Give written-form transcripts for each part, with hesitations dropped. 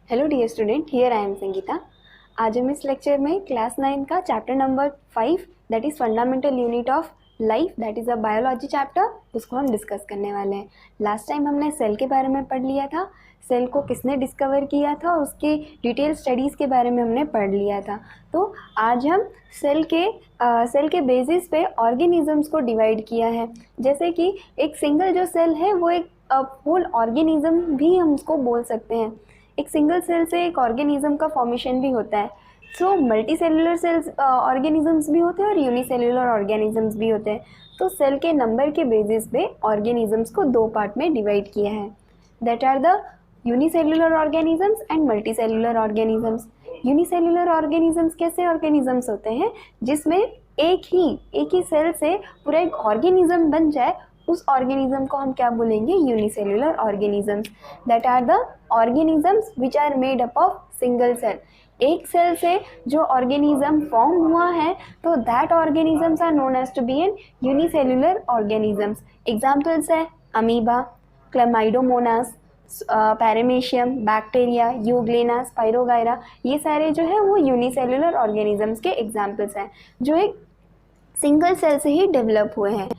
Hello dear student, here I am Sangeeta. आज हम इस लेक्चर में क्लास 9 का chapter number 5 that is fundamental unit of life that is a biology chapter, उसको हम डिस्कस करने वाले हैं। लास्ट टाइम हमने सेल के बारे में पढ़ लिया था, सेल को किसने डिस्कवर किया था और उसके डिटेल स्टडीज़ के बारे में हमने पढ़ लिया था। तो आज हम सेल के बेसिस पे ऑर्गेनिजम्स को डिवाइड किया है। जैसे कि एक सिंगल जो सेल है वो एक होल ऑर्गेनिज्म भी हम उसको बोल सकते हैं। एक सिंगल सेल से एक ऑर्गेनिज्म का फॉर्मेशन भी होता है। So multicellular cells organisms भी होते हैं और यूनिसेलुलर ऑर्गेनिजम्स भी होते हैं। तो सेल के नंबर के बेसिस पे ऑर्गेनिजम्स को दो पार्ट में डिवाइड किया है, that are the unicellular organisms and multicellular organisms. Unicellular organisms कैसे ऑर्गेनिजम्स होते हैं जिसमें एक ही सेल से पूरा एक ऑर्गेनिज्म बन जाए, उस ऑर्गेनिज्म को हम क्या बोलेंगे? Unicellular organisms. That are the organisms which are made up of single cell. एक सेल से जो ऑर्गेनिज्म फॉर्म हुआ है तो that organisms are known as to be an unicellular organisms. Examples है amoeba, chlamydomonas, paramecium, bacteria, euglena, spirogyra. ये सारे जो है वो यूनिसेलुलर ऑर्गेनिजम्स के एग्जाम्पल्स हैं जो एक सिंगल सेल से ही डेवलप हुए हैं।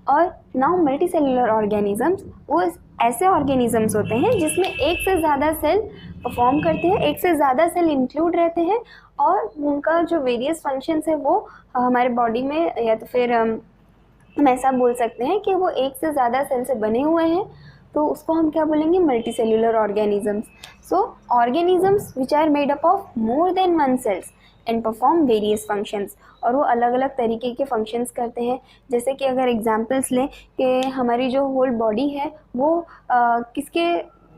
और नाउ मल्टी सेलुलर ऑर्गेनिजम्स वो ऐसे ऑर्गेनिजम्स होते हैं जिसमें एक से ज़्यादा सेल परफॉर्म करते हैं, एक से ज़्यादा सेल इंक्लूड रहते हैं और उनका जो वेरियस फंक्शंस है वो हमारे बॉडी में, या तो फिर हम ऐसा बोल सकते हैं कि वो एक से ज़्यादा सेल से बने हुए हैं, तो उसको हम क्या बोलेंगे? Multicellular organisms. So organisms which are made up of more than one cells and perform various functions, और वो अलग अलग तरीके के फंक्शंस करते हैं। जैसे कि अगर एग्जांपल्स लें कि हमारी जो होल बॉडी है वो किसके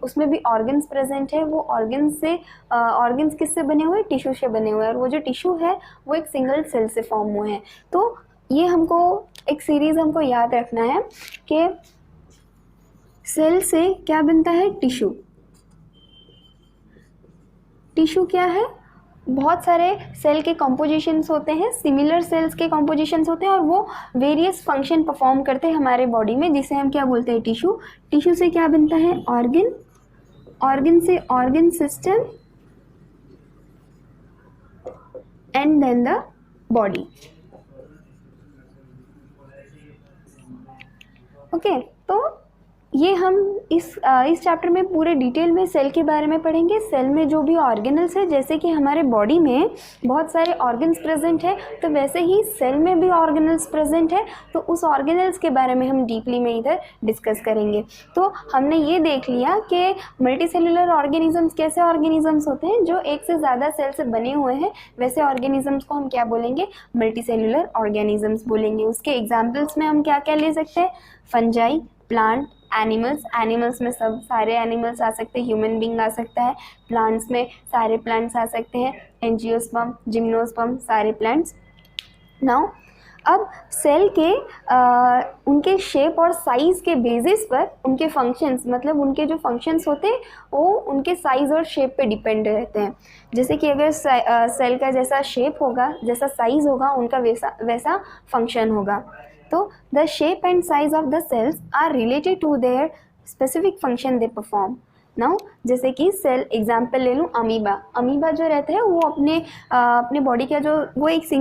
उसमें भी ऑर्गन्स प्रेजेंट है, वो ऑर्गन्स किससे बने हुए? टिश्यू से बने हुए हैं, और वो जो टिश्यू है वो एक सिंगल सेल से फॉर्म हुए हैं। तो ये हमको एक सीरीज़ हमको याद रखना है कि सेल से क्या बनता है? टिश्यू। टिश्यू क्या है? बहुत सारे सेल के कॉम्पोजिशंस होते हैं, सिमिलर सेल्स के कॉम्पोजिशंस होते हैं और वो वेरियस फंक्शन परफॉर्म करते हैं हमारे बॉडी में, जिसे हम क्या बोलते हैं? टिश्यू। टिश्यू से क्या बनता है? ऑर्गन। ऑर्गन से organ system and then the body. Okay, तो ये हम इस चैप्टर में पूरे डिटेल में सेल के बारे में पढ़ेंगे। सेल में जो भी ऑर्गेनल्स है, जैसे कि हमारे बॉडी में बहुत सारे ऑर्गन्स प्रेजेंट है, तो वैसे ही सेल में भी ऑर्गेनल्स प्रेजेंट है, तो उस ऑर्गेनल्स के बारे में हम डीपली में इधर डिस्कस करेंगे। तो हमने ये देख लिया कि मल्टी सेलुलर ऑर्गेनिजम्स कैसे ऑर्गेनिजम्स होते हैं जो एक से ज़्यादा सेल से बने हुए हैं, वैसे ऑर्गेनिजम्स को हम क्या बोलेंगे? मल्टी सेलुलर ऑर्गेनिजम्स बोलेंगे। उसके एग्जाम्पल्स में हम क्या क्या ले सकते हैं? फंजाई, प्लांट, एनिमल्स में सब सारे एनिमल्स आ सकते हैं, ह्यूमन बींग आ सकता है। प्लांट्स में सारे प्लांट्स आ सकते हैं, एंजियोस्पर्म, जिम्नोस्पर्म, सारे प्लांट्स। नाउ अब सेल के उनके शेप और साइज़ के बेसिस पर उनके फंक्शंस, मतलब उनके जो फंक्शंस होते हैं वो उनके साइज़ और शेप पे डिपेंड रहते हैं। जैसे कि अगर सेल का जैसा शेप होगा, जैसा साइज़ होगा, उनका वैसा फंक्शन होगा। तो the shape and size of the cells are related to their specific function they perform. Now जैसे कि सेल एग्जाम्पल ले लूँ, अमीबा जो रहता है वो अपने बॉडी का जो वो एक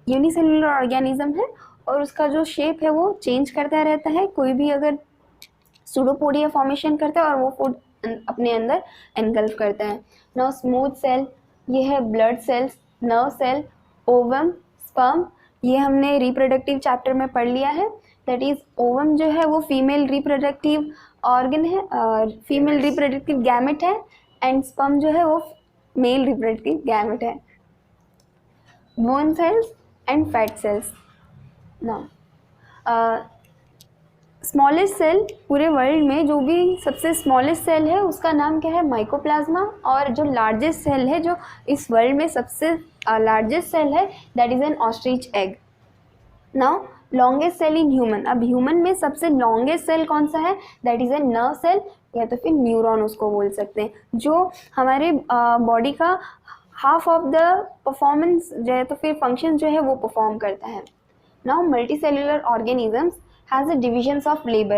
यूनिसेलुलर ऑर्गेनिज्म है और उसका जो शेप है वो चेंज करता रहता है। कोई भी अगर सूडोपोडिया फॉर्मेशन करता है और वो फूड अपने अंदर एनगल्फ करता है। नाउ स्मूथ सेल, ये है blood cells, nerve cell, ovum, sperm, ये हमने रिप्रोडक्टिव चैप्टर में पढ़ लिया है। दैट इज ओवम जो है वो फीमेल रिप्रोडक्टिव ऑर्गन है, फीमेल रिप्रोडक्टिव गैमेट है, एंड स्पर्म जो है वो मेल रिप्रोडक्टिव गैमेट है। Bone cells and fat cells. Now smallest cell पूरे वर्ल्ड में जो भी सबसे स्मॉलेस्ट सेल है उसका नाम क्या है? माइकोप्लाज्मा। और जो लार्जेस्ट सेल है, जो इस वर्ल्ड में सबसे लार्जेस्ट सेल है, that is an ostrich egg. Now longest cell in human, अब ह्यूमन में सबसे लॉन्गेस्ट सेल कौन सा है? That is an nerve cell, या तो फिर न्यूरॉन उसको बोल सकते हैं, जो हमारे बॉडी का हाफ ऑफ द परफॉर्मेंस जो है तो फिर फंक्शन जो है वो परफॉर्म करता है। Now multi cellular organisms has the divisions of labor.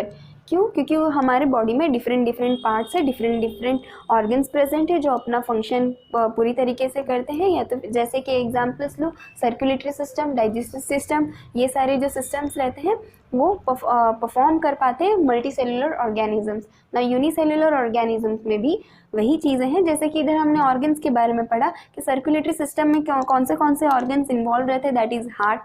क्यों? क्योंकि वो हमारे बॉडी में डिफरेंट डिफरेंट पार्ट्स है, डिफरेंट डिफरेंट ऑर्गन्स प्रेजेंट है जो अपना फंक्शन पूरी तरीके से करते हैं। या तो जैसे कि एग्जांपल्स लो, सर्कुलेटरी सिस्टम, डाइजेस्टिव सिस्टम, ये सारे जो सिस्टम्स रहते हैं वो परफॉर्म कर पाते हैं मल्टी सेलुलर ऑर्गेनिजम्स। ना यूनिसेलुलर ऑर्गेनिजम्स में भी वही चीज़ें हैं, जैसे कि इधर हमने ऑर्गन्स के बारे में पढ़ा कि सर्कुलेटरी सिस्टम में कौन से ऑर्गन्स इन्वॉल्व रहते हैं, that is heart,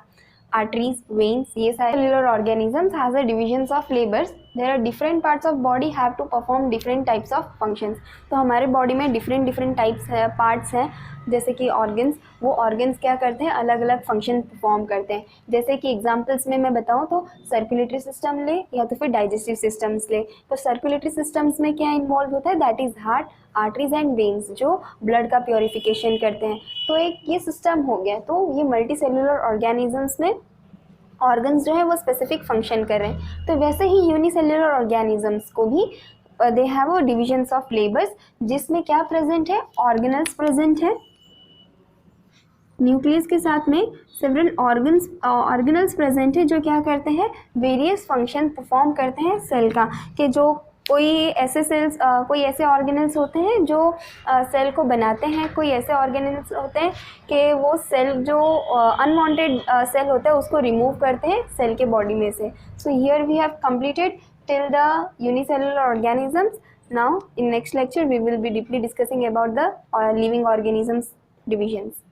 arteries, veins, ये सारे cellular organisms has a divisions of labors. There are different parts of body have to perform different types of functions. तो हमारे बॉडी में different टाइप्स है, पार्ट्स हैं, जैसे कि ऑर्गन्स, वो ऑर्गन्स क्या करते हैं, अलग अलग फंक्शन परफॉर्म करते हैं। जैसे कि एग्जांपल्स में मैं बताऊँ तो सर्कुलेटरी सिस्टम ले या तो फिर डाइजेस्टिव सिस्टम्स ले। तो सर्कुलेटरी सिस्टम्स में क्या इन्वॉल्व होता है, that is heart, arteries and veins, जो ब्लड का प्योरिफिकेशन करते हैं। तो एक ये सिस्टम हो गया। तो ये मल्टी सेलुलर ऑर्गेनिजम्स में ऑर्गन्स जो है वो स्पेसिफिक फंक्शन कर रहे हैं। तो वैसे ही यूनिसेलुलर ऑर्गेनिजम्स को भी they have a divisions of labours, जिसमें क्या प्रेजेंट है, ऑर्गेनल्स प्रेजेंट है। न्यूक्लियस के साथ में सेवरल ऑर्गेनल्स प्रेजेंट है जो क्या करते हैं, वेरियस फंक्शन परफॉर्म करते हैं सेल का। कि जो कोई ऐसे ऑर्गेनल्स होते हैं जो सेल को बनाते हैं, कोई ऐसे ऑर्गेनल्स होते हैं कि वो सेल जो अनवांटेड सेल होता है उसको रिमूव करते हैं सेल के बॉडी में से। So here we have completed till the unicellular organisms. Now in next lecture we will be deeply discussing about the living organisms divisions.